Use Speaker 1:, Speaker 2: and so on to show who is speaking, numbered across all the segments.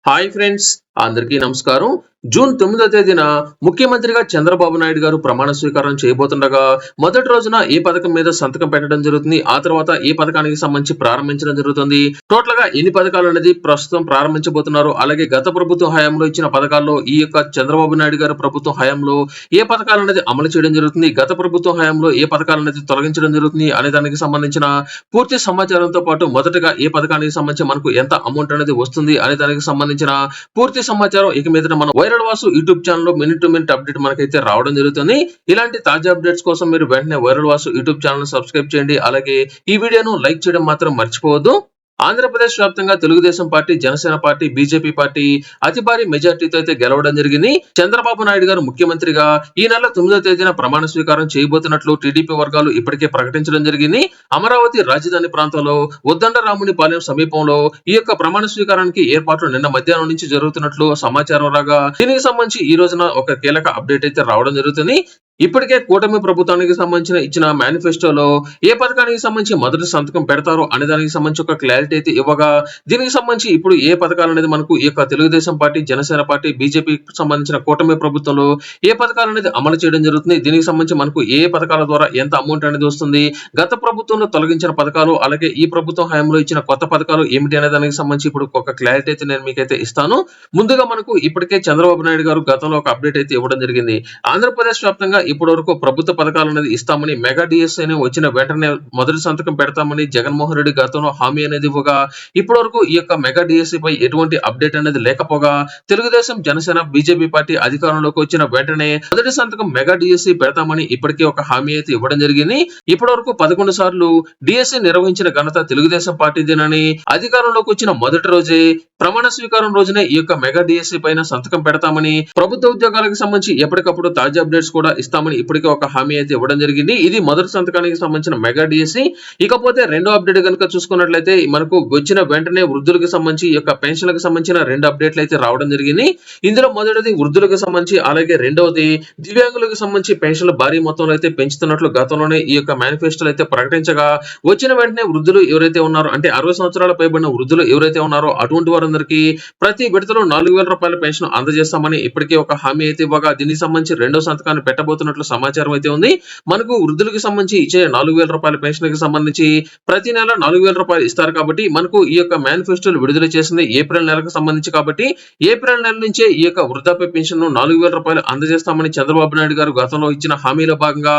Speaker 1: Hi friends, అందరికీ నమస్కారం. June 9వ తేదీన ముఖ్యమంత్రిగా చంద్రబాబు నాయుడు గారు ప్రమాణ స్వీకారం చేయబోతుండగా మొదటి రోజున ఏ పథకం మీద సంతకం పెట్టడం జరుగుతుంది, ఆ తర్వాత ఏ పథకానికి సంబంధించి ప్రారంభించడం జరుగుతుంది, టోటల్ గా ఎన్ని పథకాలు అనేది ప్రస్తుతం ప్రారంభించబోతున్నారు, అలాగే గత ప్రభుత్వ హయాంలో ఇచ్చిన పథకాల్లో ఈ యొక్క చంద్రబాబు నాయుడు గారి ప్రభుత్వం హయాంలో ఏ పథకాలు అనేది అమలు చేయడం జరుగుతుంది, గత ప్రభుత్వ హయాంలో ఏ పథకాలు అనేది తొలగించడం జరుగుతుంది అనే దానికి సంబంధించిన పూర్తి సమాచారంతో పాటు మొదటగా ఏ పథకానికి సంబంధించి మనకు ఎంత అమౌంట్ అనేది వస్తుంది అనే దానికి సంబంధించిన పూర్తి సమాచారం ఇక మీద మన వైరల్ వాసు యూట్యూబ్ ఛానల్ లో మినిట్ టు మినిట్ అప్డేట్ మనకైతే రావడం జరుగుతుంది. ఇలాంటి తాజా అప్డేట్స్ కోసం మీరు వెంటనే viral Vasu YouTube channel subscribe చేయండి. అలాగే ఈ వీడియోను లైక్ చేయడం మాత్రం మర్చిపోవద్దు. ఆంధ్రప్రదేశ్ వ్యాప్తంగా Telugu Desam party, Janasena party, BJP party అతి భారీ మెజార్టీతో అయితే గెలవడం జరిగింది. చంద్రబాబు నాయుడు గారు ముఖ్యమంత్రిగా ఈ నెల 9వ తేదీన ప్రమాణ స్వీకారం చేయబోతున్నట్లు టీడీపీ వర్గాలు ఇప్పటికే ప్రకటించడం జరిగింది. అమరావతి రాజధాని ప్రాంతంలో ఉద్దండరామునిపాలెం సమీపంలో ఈ యొక్క ప్రమాణ స్వీకారానికి ఏర్పాట్లు నిన్న మధ్యాహ్నం నుంచి జరుగుతున్నట్లు సమాచారం రాగా, దీనికి సంబంధించి ఈ రోజున ఒక కీలక అప్డేట్ అయితే రావడం జరుగుతుంది. ఇప్పటికే కూటమి ప్రభుత్వానికి సంబంధించిన ఇచ్చిన మేనిఫెస్టోలో ఏ పథకానికి సంబంధించి మొదటి సంతకం పెడతారో అనే దానికి సంబంధించి ఒక క్లారిటీ అయితే ఇవ్వగా, దీనికి సంబంధించి ఇప్పుడు ఏ పథకాలు అనేది మనకు ఈ యొక్క తెలుగుదేశం పార్టీ, జనసేన పార్టీ, బీజేపీకి సంబంధించిన కూటమి ప్రభుత్వంలో ఏ పథకాలు అనేది అమలు చేయడం జరుగుతుంది, దీనికి సంబంధించి మనకు ఏ పథకాల ద్వారా ఎంత అమౌంట్ అనేది వస్తుంది, గత ప్రభుత్వంలో తొలగించిన పథకాలు అలాగే ఈ ప్రభుత్వం హయాంలో ఇచ్చిన కొత్త పథకాలు ఏమిటి అనే దానికి సంబంధించి ఇప్పుడు ఒక క్లారిటీ అయితే నేను మీకైతే ఇస్తాను. ముందుగా మనకు ఇప్పటికే చంద్రబాబు నాయుడు గారు గతంలో ఒక అప్డేట్ అయితే ఇవ్వడం జరిగింది. ఆంధ్రప్రదేశ్ వ్యాప్తంగా ఇప్పటి వరకు ప్రభుత్వ పథకాలు అనేది ఇస్తామని, మెగా డిఎస్ఐ వచ్చిన వెంటనే మొదటి సంతకం పెడతామని జగన్మోహన్ రెడ్డి గతంలో హామీ అనేది ఇవ్వగా, ఇప్పటి వరకు ఈ యొక్క మెగా డిఎస్ఐ పై ఎటువంటి అప్డేట్ అనేది లేకపోగా, తెలుగుదేశం, జనసేన, బీజేపీ పార్టీ అధికారంలోకి వచ్చిన వెంటనే మొదటి సంతకం మెగా డిఎస్ఐ పెడతామని ఇప్పటికే ఒక హామీ అయితే ఇవ్వడం జరిగింది. ఇప్పటి వరకు 11 సార్లు డిఎస్ఐ నిర్వహించిన ఘనత తెలుగుదేశం పార్టీదేనని, అధికారంలోకి వచ్చిన మొదటి రోజే ప్రమాణ స్వీకారం రోజునే ఈ యొక్క మెగా డిఎస్ఐ పైన సంతకం పెడతామని, ప్రభుత్వ ఉద్యోగాలకు సంబంధించి ఎప్పటికప్పుడు తాజా అప్డేట్స్ కూడా ఇస్తామని ఇప్పటికే ఒక హామీ అయితే ఇవ్వడం జరిగింది. ఇది మొదటి సంతకానికి సంబంధించిన మెగా డిఎస్సి. ఇకపోతే రెండో అప్డేట్ కనుక చూసుకున్నట్లయితే మనకు వచ్చిన వెంటనే వృద్ధులకు సంబంధించి ఈ యొక్క పెన్షన్లకు సంబంధించిన 2 అప్డేట్లు అయితే రావడం జరిగింది. ఇందులో మొదటిది వృద్ధులకు సంబంధించి, అలాగే రెండవది దివ్యాంగులకు సంబంధించి పెన్షన్లు భారీ మొత్తంలో అయితే పెంచుతున్నట్లు గతంలోనే ఈ యొక్క మేనిఫెస్టోలో అయితే ప్రకటించగా, వచ్చిన వెంటనే వృద్ధులు ఎవరైతే ఉన్నారో అంటే 60 సంవత్సరాల పైబడిన వృద్ధులు ఎవరైతే ఉన్నారో అటువంటి వారందరికీ ప్రతి విడతలో 4,000 రూపాయల పెన్షన్ అందజేస్తామని ఇప్పటికే ఒక హామీ అయితే ఇవ్వగా, దీనికి సంబంధించి రెండో సంతకాన్ని పెట్టబోతున్నట్లు సమాచారం అయితే ఉంది. మనకు వృద్ధులకు సంబంధించి ఇచ్చే 4,000 రూపాయల పెన్షన్ కి సంబంధించి ప్రతి నెల 4,000 రూపాయలు ఇస్తారు కాబట్టి, మనకు ఈ యొక్క మేనిఫెస్టోలు విడుదల చేసింది ఏప్రిల్ నెలకు సంబంధించి కాబట్టి, ఏప్రిల్ నెల నుంచే ఈ యొక్క వృద్ధాప్య పెన్షన్ 4,000 రూపాయలు అందజేస్తామని చంద్రబాబు నాయుడు గారు గతంలో ఇచ్చిన హామీలో భాగంగా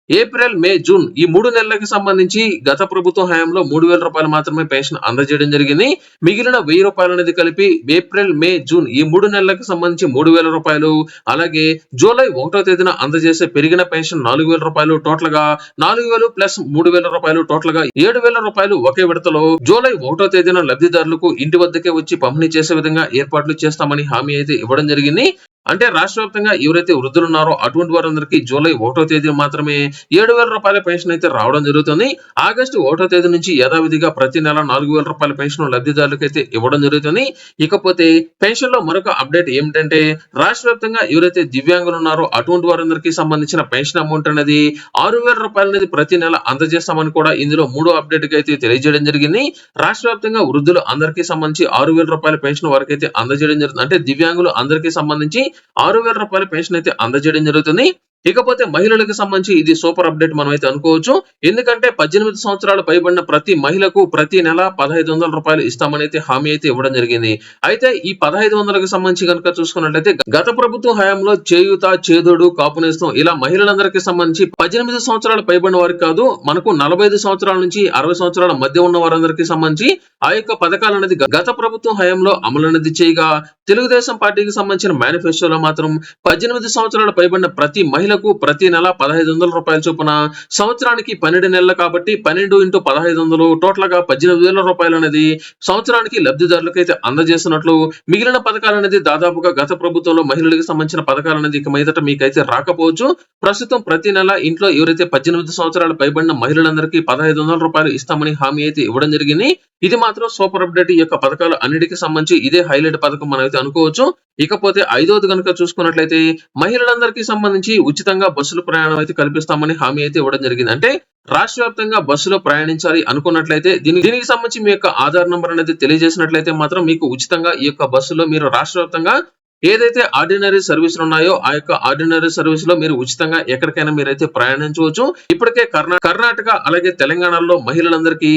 Speaker 1: ఏప్రిల్, మే, జూన్ ఈ 3 నెలలకు సంబంధించి గత ప్రభుత్వ హయాంలో 3,000 రూపాయలు మాత్రమే పెన్షన్ అందజేయడం జరిగింది. మిగిలిన 1,000 రూపాయలు అనేది కలిపి ఏప్రిల్, మే, జూన్ ఈ 3 నెలలకు సంబంధించి 3,000 రూపాయలు, అలాగే జూలై 1వ తేదీన అందజేసే పెరిగిన పెన్షన్ 4,000 రూపాయలు, టోటల్ గా 4,000 ప్లస్ 3,000 రూపాయలు, టోటల్ గా 7,000 రూపాయలు ఒకే విడతలో జూలై 1వ తేదీన లబ్ధిదారులకు ఇంటి వద్దకే వచ్చి పంపిణీ చేసే విధంగా ఏర్పాట్లు చేస్తామని హామీ అయితే ఇవ్వడం జరిగింది. అంటే రాష్ట్ర వ్యాప్తంగా ఎవరైతే వృద్ధులు ఉన్నారో అటువంటి వారందరికీ జూలై 1వ తేదీ మాత్రమే 7,000 రూపాయల పెన్షన్ అయితే రావడం జరుగుతుంది. ఆగస్టు 1వ తేదీ నుంచి యథావిధిగా ప్రతి నెల 4,000 రూపాయల పెన్షన్ లబ్ధిదారులకు అయితే ఇవ్వడం జరుగుతుంది. ఇకపోతే పెన్షన్ లో మరొక అప్డేట్ ఏమిటంటే, రాష్ట్ర వ్యాప్తంగా ఎవరైతే దివ్యాంగులు ఉన్నారో అటువంటి వారందరికీ సంబంధించిన పెన్షన్ అమౌంట్ అనేది 6,000 రూపాయలు అనేది ప్రతి నెల అందజేస్తామని కూడా ఇందులో మూడో అప్డేట్ కి అయితే తెలియజేయడం జరిగింది. రాష్ట్ర వ్యాప్తంగా వృద్ధులు అందరికీ సంబంధించి 6,000 రూపాయల పెన్షన్ వరకు అయితే అందజేయడం జరుగుతుంది. అంటే దివ్యాంగులు అందరికీ సంబంధించి 6,000 రూపాయల పెన్షన్ అయితే అందజేయడం జరుగుతుంది. ఇకపోతే మహిళలకు సంబంధించి ఇది సూపర్ అప్డేట్ మనం అయితే అనుకోవచ్చు. ఎందుకంటే 18 సంవత్సరాలు పైబడిన ప్రతి మహిళకు ప్రతి నెల 1,500 రూపాయలు ఇస్తామని అయితే హామీ అయితే ఇవ్వడం జరిగింది. అయితే ఈ 1,500కు సంబంధించి కనుక చూసుకున్నట్లయితే గత ప్రభుత్వ హయాంలో చేయూత, చేదోడు, కాపునేస్తం ఇలా మహిళలందరికీ సంబంధించి 18 సంవత్సరాలు పైబడిన వారికి కాదు, మనకు 45 సంవత్సరాల నుంచి 60 సంవత్సరాల మధ్య ఉన్న వారందరికీ సంబంధించి ఆ యొక్క పథకాలు అనేది గత ప్రభుత్వం హయాంలో అమలు అనేది చేయగా, తెలుగుదేశం పార్టీకి సంబంధించిన మేనిఫెస్టోలో మాత్రం 18 సంవత్సరాలు పైబడిన ప్రతి మహిళకు ప్రతి నెల 1,500 రూపాయల చొప్పున, సంవత్సరానికి 12 నెలలు కాబట్టి 12 × 1,500 టోటల్ గా 18,000 రూపాయలు అనేది సంవత్సరానికి లబ్ధిదారులకు అయితే అందజేస్తున్నట్లు, మిగిలిన పథకాలు అనేది దాదాపుగా గత ప్రభుత్వంలో మహిళలకు సంబంధించిన పథకాలు అనేది ఇక మీదట మీకైతే రాకపోవచ్చు. ప్రస్తుతం ప్రతి నెల ఇంట్లో ఎవరైతే 18 సంవత్సరాలు పైబడిన మహిళలందరికీ 1,500 రూపాయలు ఇస్తామని హామీ అయితే ఇవ్వడం జరిగింది. ఇది మాత్రం సూపర్ అప్డేట్. ఈ యొక్క పథకాలు అన్నిటికీ సంబంధించి ఇదే హైలైట్ పథకం మనం అయితే అనుకోవచ్చు. ఇకపోతే ఐదోది గనుక చూసుకున్నట్లయితే మహిళలందరికీ సంబంధించి ఉచితంగా బస్సులు ప్రయాణం అయితే కల్పిస్తామని హామీ అయితే ఇవ్వడం జరిగింది. అంటే రాష్ట్ర వ్యాప్తంగా బస్సులో ప్రయాణించాలి అనుకున్నట్లయితే దీనికి సంబంధించి మీ యొక్క ఆధార్ నంబర్ అనేది తెలియజేసినట్లయితే మాత్రం మీకు ఉచితంగా ఈ యొక్క బస్సులో మీరు రాష్ట్ర వ్యాప్తంగా ఏదైతే ఆర్డినరీ సర్వీసులు ఉన్నాయో ఆ యొక్క ఆర్డినరీ సర్వీస్ లో మీరు ఉచితంగా ఎక్కడికైనా మీరైతే ప్రయాణించవచ్చు. ఇప్పటికే కర్ణాటక అలాగే తెలంగాణలో మహిళలందరికీ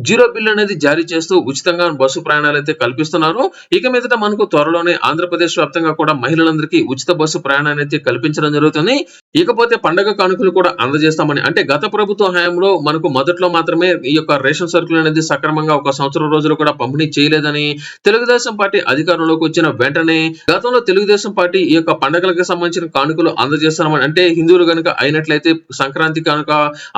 Speaker 1: జీరో బిల్ అనేది జారీ చేస్తూ ఉచితంగా బస్సు ప్రయాణాలు అయితే కల్పిస్తున్నారు. ఇక మీదట మనకు త్వరలోనే ఆంధ్రప్రదేశ్ వ్యాప్తంగా కూడా మహిళలందరికీ ఉచిత బస్సు ప్రయాణాన్ని అయితే కల్పించడం జరుగుతుంది. ఇకపోతే పండగ కానుకలు కూడా అందజేస్తామని, అంటే గత ప్రభుత్వ హయాంలో మనకు మొదట్లో మాత్రమే ఈ యొక్క రేషన్ సరుకులు అనేది సక్రమంగా ఒక సంవత్సరం రోజులు కూడా పంపిణీ చేయలేదని తెలుగుదేశం పార్టీ అధికారంలోకి వచ్చిన వెంటనే గతంలో తెలుగుదేశం పార్టీ ఈ యొక్క పండుగలకు సంబంధించిన కానుకలు అందజేస్తున్నామని, అంటే హిందువులు గనుక అయినట్లయితే సంక్రాంతి కానుక,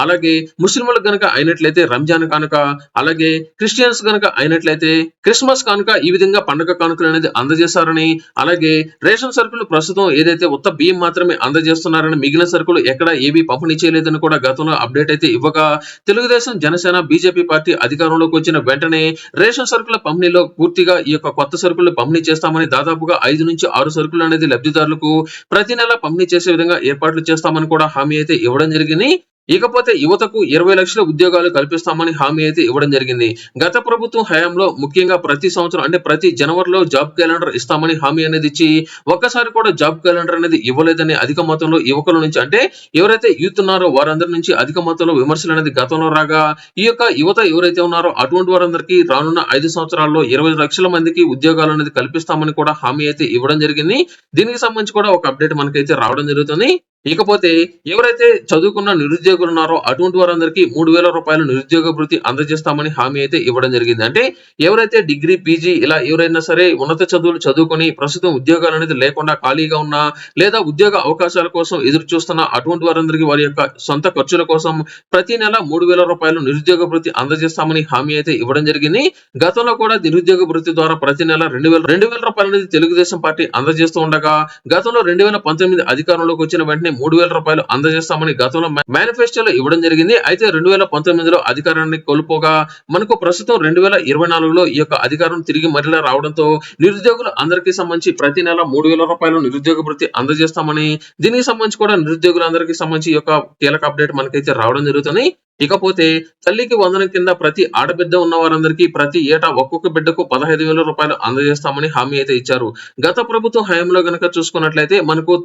Speaker 1: అలాగే ముస్లింలకు గనుక అయినట్లయితే రంజాన్ కానుక, అలాగే క్రిస్టియన్స్ గనుక అయినట్లయితే క్రిస్మస్ కానుక, ఈ విధంగా పండుగ కానుకలు అనేది అందజేస్తారని, అలాగే రేషన్ సరుకులు ప్రస్తుతం ఏదైతే ఉత్త బియ్యం మాత్రమే అందజేస్తున్నారని, మిగిలిన సరుకులు ఎక్కడ ఏవి పంపిణీ చేయలేదని కూడా గతంలో అప్డేట్ అయితే ఇవ్వగా తెలుగుదేశం జనసేన బీజేపీ పార్టీ అధికారంలోకి వచ్చిన వెంటనే రేషన్ సరుకుల పంపిణీలో పూర్తిగా ఈ యొక్క కొత్త సరుకులు పంపిణీ చేస్తామని, దాదాపుగా 5 నుంచి 6 సరుకులు అనేది లబ్ధిదారులకు ప్రతి నెల పంపిణీ చేసే విధంగా ఏర్పాట్లు చేస్తామని కూడా హామీ అయితే ఇవ్వడం జరిగింది. ఇకపోతే యువతకు 20 లక్షల ఉద్యోగాలు కల్పిస్తామని హామీ అయితే ఇవ్వడం జరిగింది. గత ప్రభుత్వం హయాంలో ముఖ్యంగా ప్రతి సంవత్సరం అంటే ప్రతి జనవరిలో జాబ్ క్యాలెండర్ ఇస్తామని హామీ అనేది ఇచ్చి ఒక్కసారి కూడా జాబ్ క్యాలెండర్ అనేది ఇవ్వలేదని అధిక మొత్తంలో యువకుల నుంచి, అంటే ఎవరైతే యూత్ ఉన్నారో వారందరి నుంచి అధిక మొత్తంలో విమర్శలు అనేది గతంలో రాగా ఈ యొక్క యువత ఎవరైతే ఉన్నారో అటువంటి వారందరికీ రానున్న 5 సంవత్సరాల్లో 20 లక్షల మందికి ఉద్యోగాలు అనేది కల్పిస్తామని కూడా హామీ అయితే ఇవ్వడం జరిగింది. దీనికి సంబంధించి కూడా ఒక అప్డేట్ మనకైతే రావడం జరుగుతుంది. ఇకపోతే ఎవరైతే చదువుకున్న నిరుద్యోగులు ఉన్నారో అటువంటి వారందరికీ 3,000 రూపాయలు నిరుద్యోగ భృతి అందజేస్తామని హామీ అయితే ఇవ్వడం జరిగింది. అంటే ఎవరైతే డిగ్రీ, పీజీ ఇలా ఎవరైనా సరే ఉన్నత చదువులు చదువుకొని ప్రస్తుతం ఉద్యోగాలు అనేది లేకుండా ఖాళీగా ఉన్నా, లేదా ఉద్యోగ అవకాశాల కోసం ఎదురు చూస్తున్న అటువంటి వారందరికీ వారి యొక్క సొంత ఖర్చుల కోసం ప్రతి నెల 3,000 రూపాయలు నిరుద్యోగ భృతి అందజేస్తామని హామీ అయితే ఇవ్వడం జరిగింది. గతంలో కూడా నిరుద్యోగ భృతి ద్వారా ప్రతి నెల 2,000 రూపాయలు అనేది తెలుగుదేశం పార్టీ అందజేస్తూ ఉండగా గతంలో 2019 అధికారంలోకి వచ్చిన వెంటనే 3,000 రూపాయలు అందజేస్తామని గతంలో మేనిఫెస్టోలో ఇవ్వడం జరిగింది. అయితే 2019లో అధికారాన్ని కోల్పోగా మనకు ప్రస్తుతం 2024లో ఈ యొక్క అధికారం తిరిగి మరలా రావడంతో నిరుద్యోగులు అందరికీ సంబంధించి ప్రతి నెల 3,000 రూపాయలు నిరుద్యోగ భృతి అందజేస్తామని, దీనికి సంబంధించి కూడా నిరుద్యోగులందరికీ సంబంధించి ఈ యొక్క కీలక అప్డేట్ మనకైతే రావడం జరుగుతుంది. ఇకపోతే తల్లికి వందనం కింద ప్రతి ఆడబిడ్డ ఉన్న వారందరికీ ప్రతి ఏటా ఒక్కొక్క బిడ్డకు 15,000 రూపాయలు అందజేస్తామని హామీ అయితే ఇచ్చారు. గత ప్రభుత్వ హయాంలో గనక చూసుకున్నట్లయితే మనకు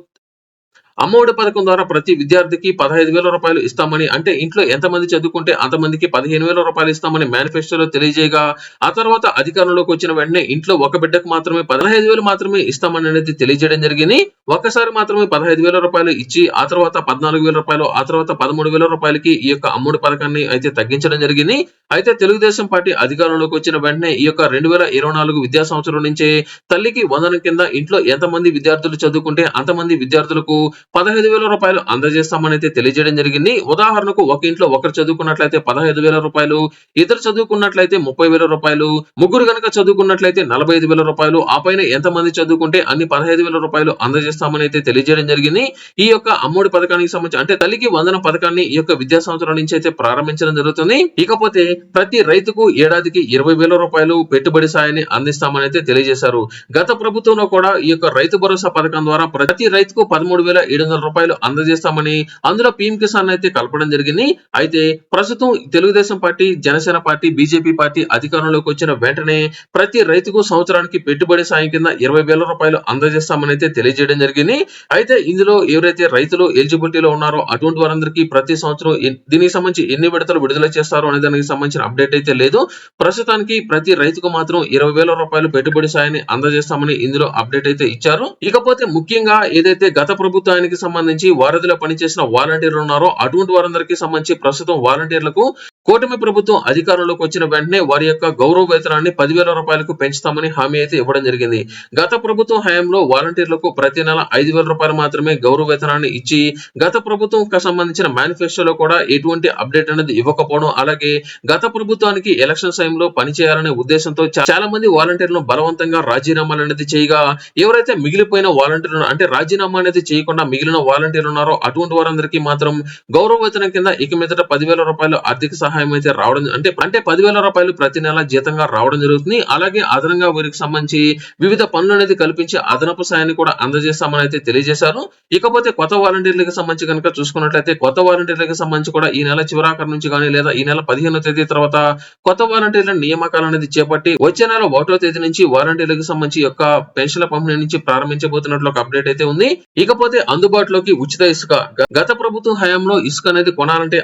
Speaker 1: అమ్మఒడి పథకం ద్వారా ప్రతి విద్యార్థికి 15,000 రూపాయలు ఇస్తామని, అంటే ఇంట్లో ఎంతమంది చదువుకుంటే అంతమందికి 15,000 రూపాయలు ఇస్తామని మేనిఫెస్టోలో తెలియజేయగా ఆ తర్వాత అధికారంలోకి వచ్చిన వెంటనే ఇంట్లో ఒక బిడ్డకు మాత్రమే 15,000 మాత్రమే ఇస్తామని అనేది తెలియజేయడం జరిగింది. ఒక్కసారి మాత్రమే 15,000 రూపాయలు ఇచ్చి ఆ తర్వాత 14,000 రూపాయలు, ఆ తర్వాత 13,000 రూపాయలకి ఈ యొక్క అమ్మఒడి పథకాన్ని అయితే తగ్గించడం జరిగింది. అయితే తెలుగుదేశం పార్టీ అధికారంలోకి వచ్చిన వెంటనే ఈ యొక్క 2024 విద్యా సంవత్సరం నుంచే తల్లికి వందనం కింద ఇంట్లో ఎంతమంది విద్యార్థులు చదువుకుంటే అంతమంది విద్యార్థులకు 15,000 రూపాయలు అందజేస్తామని అయితే తెలియజేయడం జరిగింది. ఉదాహరణకు ఒక ఇంట్లో ఒకరు చదువుకున్నట్లయితే 15,000 రూపాయలు, ఇద్దరు చదువుకున్నట్లయితే 30,000 రూపాయలు, ముగ్గురు గనక చదువుకున్నట్లయితే 45,000 రూపాయలు, ఆ పైన ఎంతమంది చదువుకుంటే అన్ని 15,000 రూపాయలు అందజేస్తామని అయితే తెలియజేయడం జరిగింది. ఈ యొక్క అమ్మఒడి పథకానికి సంబంధించి, అంటే తల్లికి వందనం పథకాన్ని ఈ యొక్క విద్యా సంవత్సరం నుంచి అయితే ప్రారంభించడం జరుగుతుంది. ఇకపోతే ప్రతి రైతుకు ఏడాదికి 20,000 రూపాయలు పెట్టుబడి సాయాన్ని అందిస్తామని అయితే తెలియజేశారు. గత ప్రభుత్వంలో కూడా ఈ యొక్క రైతు భరోసా పథకం ద్వారా ప్రతి రైతుకు 13,700 రూపాయలు అందజేస్తామని, అందులో పీఎం కిసాన్ అయితే కలపడం జరిగింది. అయితే ప్రస్తుతం Telugu Desam party, Janasena party, BJP party అధికారంలోకి వచ్చిన వెంటనే ప్రతి రైతుకు సంవత్సరానికి పెట్టుబడి సాయం కింద 20,000 రూపాయలు అందజేస్తామని అయితే తెలియజేయడం జరిగింది. అయితే ఇందులో ఎవరైతే రైతులు ఎలిజిబిలిటీలో ఉన్నారో అటువంటి వారందరికీ ప్రతి సంవత్సరం దీనికి సంబంధించి ఎన్ని విడతలు విడుదల చేస్తారో అనే దానికి సంబంధించిన అప్డేట్ అయితే లేదు. ప్రస్తుతానికి ప్రతి రైతుకు మాత్రం 20,000 రూపాయలు పెట్టుబడి సాయాన్ని అందజేస్తామని ఇందులో అప్డేట్ అయితే ఇచ్చారు. ఇకపోతే ముఖ్యంగా ఏదైతే గత ప్రభుత్వానికి సంబంధించి వారధిలో పనిచేసిన వాలంటీర్లు ఉన్నారో అటువంటి వారందరికీ సంబంధించి ప్రస్తుతం వాలంటీర్లకు కూటమి ప్రభుత్వం అధికారంలోకి వచ్చిన వెంటనే వారి యొక్క గౌరవ వేతనాన్ని 10,000 రూపాయలకు పెంచుతామని హామీ అయితే ఇవ్వడం జరిగింది. గత ప్రభుత్వం హయాంలో వాలంటీర్లకు ప్రతి నెల 5,000 రూపాయలు మాత్రమే గౌరవ వేతనాన్ని ఇచ్చి గత ప్రభుత్వం సంబంధించిన మేనిఫెస్టోలో కూడా ఎటువంటి అప్డేట్ అనేది ఇవ్వకపోవడం, అలాగే గత ప్రభుత్వానికి ఎలక్షన్ టైంలో పనిచేయాలనే ఉద్దేశంతో చాలా మంది వాలంటీర్లను బలవంతంగా రాజీనామాలు అనేది చేయగా ఎవరైతే మిగిలిపోయిన వాలంటీర్లు, అంటే రాజీనామా అనేది చేయకుండా మిగిలిన వాలంటీర్లు ఉన్నారో అటువంటి వారందరికీ మాత్రం గౌరవ వేతనం కింద ఇక మీదట 10,000 రూపాయలు ఆర్థిక సహాయం సహాయం అయితే రావడం అంటే 10,000 రూపాయలు ప్రతి నెల జీతంగా రావడం జరుగుతుంది. అలాగే అదనంగా వీరికి సంబంధించి వివిధ పనులు అనేది కల్పించి అదనపు సాయాన్ని కూడా అందజేస్తామని అయితే తెలియజేశారు. ఇకపోతే కొత్త వాలంటీర్లకు సంబంధించి కనుక చూసుకున్నట్లయితే కొత్త వాలంటీర్లకు సంబంధించి కూడా ఈ నెల చివరాఖరు నుంచి గానీ లేదా ఈ నెల 15వ తేదీ తర్వాత కొత్త వాలంటీర్ల నియామకాలు అనేది చేపట్టి వచ్చే నెల 1వ తేదీ నుంచి వాలంటీర్లకు సంబంధించి యొక్క పెన్షన్ల పంపిణీ నుంచి ప్రారంభించబోతున్నట్లు ఒక అప్డేట్ అయితే ఉంది. ఇకపోతే అందుబాటులోకి ఉచిత ఇసుక. గత ప్రభుత్వం హయాంలో ఇసుక అనేది కొనాలంటే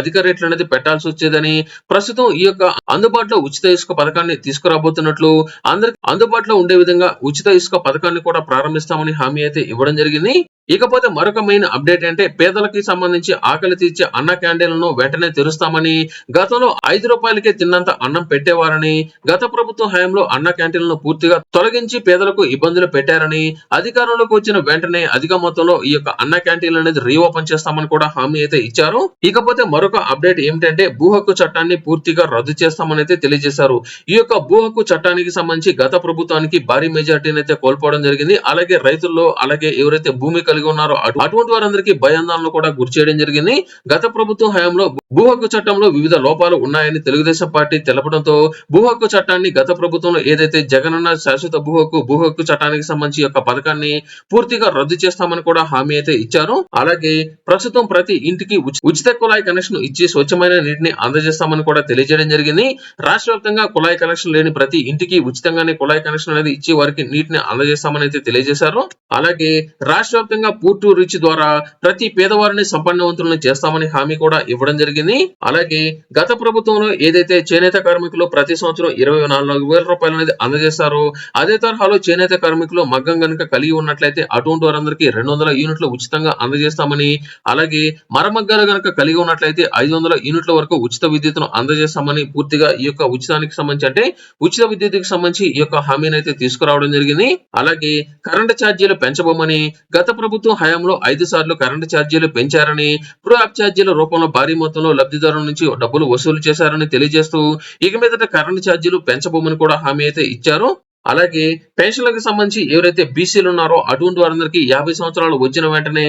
Speaker 1: అధిక రేట్లు అనేది పెట్టాల్సి వచ్చేదని, ప్రస్తుతం ఈ యొక్క అందుబాటులో ఉచిత ఇసుక పథకాన్ని తీసుకురాబోతున్నట్లు, అందరికి అందుబాటులో ఉండే విధంగా ఉచిత ఇసుక పథకాన్ని కూడా ప్రారంభిస్తామని హామీ అయితే ఇవ్వడం జరిగింది. ఇకపోతే మరొక మెయిన్ అప్డేట్ అంటే పేదలకి సంబంధించి ఆకలి తీర్చే అన్న క్యాంటీన్లను వెంటనే తెరుస్తామని, గతంలో 5 రూపాయలకే తిన్నంత అన్నం పెట్టేవారని, గత ప్రభుత్వం హయాంలో అన్న క్యాంటీన్లను పూర్తిగా తొలగించి పేదలకు ఇబ్బందులు పెట్టారని, అధికారంలోకి వచ్చిన వెంటనే అధిక మొత్తంలో ఈ యొక్క అన్న క్యాంటీన్లు అనేది రీఓపెన్ చేస్తామని కూడా హామీ అయితే ఇచ్చారు. ఇకపోతే మరొక అప్డేట్ ఏమిటంటే భూ హక్కు చట్టాన్ని పూర్తిగా రద్దు చేస్తామని అయితే తెలియజేశారు. ఈ యొక్క భూ హక్కు చట్టానికి సంబంధించి గత ప్రభుత్వానికి భారీ మెజార్టీని అయితే కోల్పోవడం జరిగింది. అలాగే రైతుల్లో అలాగే ఎవరైతే భూమి కలిగి ఉన్నారో అటువంటి వారందరికీ భయాందోళనలు కూడా గురి చేయడం జరిగింది. గత ప్రభుత్వం హయాంలో భూ హక్కు చట్టంలో వివిధ లోపాలు ఉన్నాయని తెలుగుదేశం పార్టీ తెలపడంతో భూ హక్కు చట్టాన్ని గత ప్రభుత్వంలో ఏదైతే జగనన్న శాశ్వత భూ హక్కు చట్టానికి సంబంధించి యొక్క పథకాన్ని పూర్తిగా రద్దు చేస్తామని కూడా హామీ అయితే ఇచ్చారు. అలాగే ప్రస్తుతం ప్రతి ఇంటికి ఉచిత కుళాయి కనెక్షన్ ఇచ్చి స్వచ్ఛమైన నీటిని అందజేస్తామని కూడా తెలియజేయడం జరిగింది. రాష్ట్ర వ్యాప్తంగా కుళాయి కనెక్షన్ లేని ప్రతి ఇంటికి ఉచితంగానే కుళాయి కనెక్షన్ అనేది ఇచ్చి వారికి నీటిని అందజేస్తామని అయితే తెలియజేశారు. అలాగే రాష్ట్ర వ్యాప్తంగా పూర్ టు రిచ్ ద్వారా ప్రతి పేదవారిని సంపన్నవంతులను చేస్తామని హామీ కూడా ఇవ్వడం జరిగింది. అలాగే గత ప్రభుత్వంలో ఏదైతే చేనేత కార్మికులు ప్రతి సంవత్సరం 24,000 రూపాయలు అనేది అందజేస్తారో అదే తరహాలో చేనేత కార్మికులు మగ్గం గనుక కలిగి ఉన్నట్లయితే అటువంటి వారందరికీ 200 యూనిట్లు ఉచితంగా అందజేస్తామని, అలాగే మరమగ్గాలు గనుక కలిగి ఉన్నట్లయితే 500 యూనిట్ల వరకు ఉచిత విద్యుత్తును అందజేస్తామని పూర్తిగా ఈ యొక్క ఉచితానికి సంబంధించి అంటే ఉచిత విద్యుత్తుకి సంబంధించి ఈ యొక్క హామీని అయితే తీసుకురావడం జరిగింది. అలాగే కరెంటు ఛార్జీలు పెంచబోమని, గత ప్రభుత్వం హయాంలో 5 సార్లు కరెంటు ఛార్జీలు పెంచారని, ప్రో యాప్ ఛార్జీల రూపంలో భారీ మొత్తంలో లబ్ధిదారుల నుంచి డబ్బులు వసూలు చేశారని తెలియజేస్తూ ఇక మీదట కరెంటు ఛార్జీలు పెంచబోమని కూడా హామీ అయితే ఇచ్చారు. అలాగే పెన్షన్లకు సంబంధించి ఎవరైతే బీసీలు ఉన్నారో అటువంటి వారందరికీ 50 సంవత్సరాలు వచ్చిన వెంటనే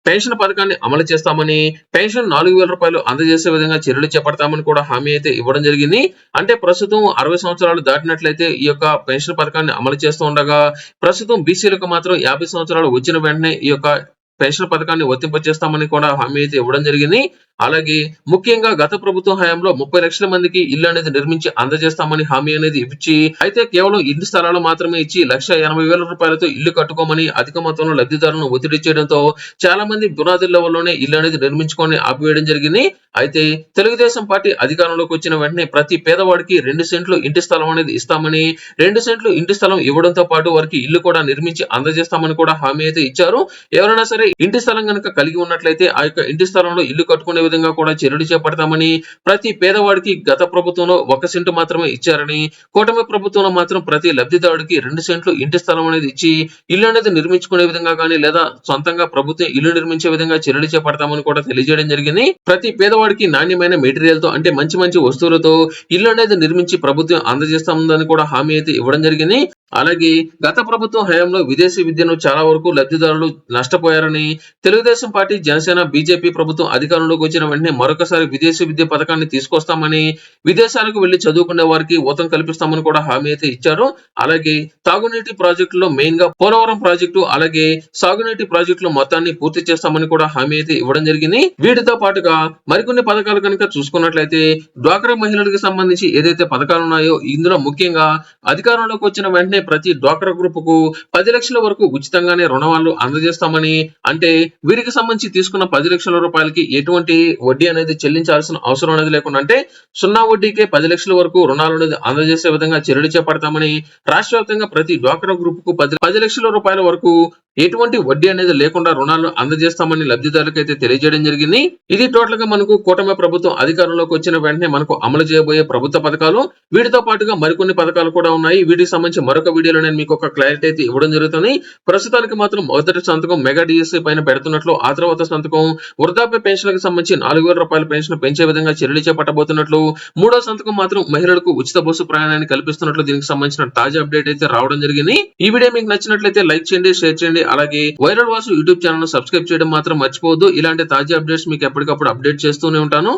Speaker 1: పెన్షన్ పథకాన్ని అమలు చేస్తామని, పెన్షన్ 4,000 రూపాయలు అందజేసే విధంగా చర్యలు చేపడతామని కూడా హామీ అయితే ఇవ్వడం జరిగింది. అంటే ప్రస్తుతం 60 సంవత్సరాలు దాటినట్లయితే ఈ యొక్క పెన్షన్ పథకాన్ని అమలు చేస్తూ ఉండగా, ప్రస్తుతం బీసీలకు మాత్రం 50 సంవత్సరాలు వచ్చిన వెంటనే ఈ యొక్క పెన్షన్ పథకాన్ని వర్తింపజేస్తామని కూడా హామీ అయితే ఇవ్వడం జరిగింది. అలాగే ముఖ్యంగా గత ప్రభుత్వం హయాంలో 30 లక్షల మందికి ఇల్లు అనేది నిర్మించి అందజేస్తామని హామీ అనేది ఇచ్చి, అయితే కేవలం ఇంటి స్థలాలు మాత్రమే ఇచ్చి 1,80,000 రూపాయలతో ఇల్లు కట్టుకోమని అధిక మొత్తంలో లబ్ధిదారులను ఒత్తిడి చేయడంతో చాలా మంది పునాదుల లెవెల్లోనే ఇల్లు అనేది నిర్మించుకొని ఆపివేయడం జరిగింది. అయితే తెలుగుదేశం పార్టీ అధికారంలోకి వచ్చిన వెంటనే ప్రతి పేదవాడికి 2 సెంట్లు ఇంటి స్థలం అనేది ఇస్తామని, 2 సెంట్లు ఇంటి స్థలం ఇవ్వడంతో పాటు వారికి ఇల్లు కూడా నిర్మించి అందజేస్తామని కూడా హామీ అయితే ఇచ్చారు. ఎవరైనా సరే ఇంటి స్థలం కనుక కలిగి ఉన్నట్లయితే ఆ యొక్క ఇంటి స్థలంలో ఇల్లు కట్టుకునే విధంగా కూడా చర్యలు చేపడతామని, ప్రతి పేదవాడికి గత ప్రభుత్వంలో 1 సెంటు మాత్రమే ఇచ్చారని, కూటమి ప్రభుత్వంలో మాత్రం ప్రతి లబ్ధిదారుడికి 2 సెంట్లు ఇంటి స్థలం అనేది ఇచ్చి ఇల్లు అనేది నిర్మించుకునే విధంగా కానీ లేదా సొంతంగా ప్రభుత్వం ఇల్లు నిర్మించే విధంగా చర్యలు చేపడతామని కూడా తెలియజేయడం జరిగింది. ప్రతి పేదవాడికి నాణ్యమైన మెటీరియల్ తో అంటే మంచి వస్తువులతో ఇల్లు అనేది నిర్మించి ప్రభుత్వం అందజేస్తామని కూడా హామీ అయితే ఇవ్వడం జరిగింది. అలాగే గత ప్రభుత్వం హయాంలో విదేశీ విద్యను చాలా వరకు లబ్ధిదారులు నష్టపోయారని, తెలుగుదేశం పార్టీ, జనసేన, బీజేపీ ప్రభుత్వం అధికారంలోకి వచ్చిన వెంటనే మరొకసారి విదేశీ విద్య పథకాన్ని తీసుకొస్తామని, విదేశాలకు వెళ్లి చదువుకునే వారికి ఊతం కల్పిస్తామని కూడా హామీ అయితే ఇచ్చారు. అలాగే తాగునీటి ప్రాజెక్టులో మెయిన్ గా పోలవరం ప్రాజెక్టు అలాగే సాగునీటి ప్రాజెక్టులు మొత్తాన్ని పూర్తి చేస్తామని కూడా హామీ అయితే ఇవ్వడం జరిగింది. వీటితో పాటుగా మరికొన్ని పథకాలు కనుక చూసుకున్నట్లయితే డ్వాక్రా మహిళలకు సంబంధించి ఏదైతే పథకాలు ఉన్నాయో ఇందులో ముఖ్యంగా అధికారంలోకి వచ్చిన వెంటనే ప్రతి డ్వాక్రా గ్రూప్ కు 10 లక్షల వరకు ఉచితంగానే రుణాలు అందజేస్తామని, అంటే వీరికి సంబంధించి తీసుకున్న 10 లక్షల రూపాయలకి ఎటువంటి వడ్డీ అనేది చెల్లించాల్సిన అవసరం అనేది లేకుండా అంటే 0 వడ్డీకే 10 లక్షల వరకు రుణాలు అనేది అందజేసే విధంగా చర్యలు చేపడతామని, రాష్ట్ర వ్యాప్తంగా ప్రతి డ్వాక్రా గ్రూప్ కు 10 లక్షల రూపాయల వరకు ఎటువంటి వడ్డీ అనేది లేకుండా రుణాలు అందజేస్తామని లబ్ధిదారులకు అయితే తెలియజేయడం జరిగింది. ఇది టోటల్ గా మనకు కూటమి ప్రభుత్వం అధికారంలోకి వచ్చిన వెంటనే మనకు అమలు చేయబోయే ప్రభుత్వ పథకాలు. వీటితో పాటుగా మరికొన్ని పథకాలు కూడా ఉన్నాయి. వీటికి సంబంధించి మరొక వీడియోలో నేను మీకు ఒక క్లారిటీ అయితే ఇవ్వడం జరుగుతుంది. ప్రస్తుతానికి మాత్రం మొదటి సంతకం మెగా డిఎస్సీ పైన పెడుతున్నట్లు, ఆ తర్వాత సంతకం వృద్ధాప్య పెన్షన్లకు సంబంధించి 4,000 రూపాయల పెన్షన్ పెంచే విధంగా చర్యలు చేపట్టబోతున్నట్లు, మూడో సంతకం మాత్రం మహిళలకు ఉచిత బస్సు ప్రయాణాన్ని కల్పిస్తున్నట్లు దీనికి సంబంధించిన తాజా అప్డేట్ అయితే రావడం జరిగింది. ఈ వీడియో మీకు నచ్చినట్లయితే లైక్ చేయండి, షేర్ చేయండి. అలాగే viral Vasu YouTube channel subscribe చేయడం మాత్రం మర్చిపోవద్దు. ఇలాంటి తాజా అప్డేట్స్ మీకు ఎప్పటికప్పుడు అప్డేట్ చేస్తూనే ఉంటాను.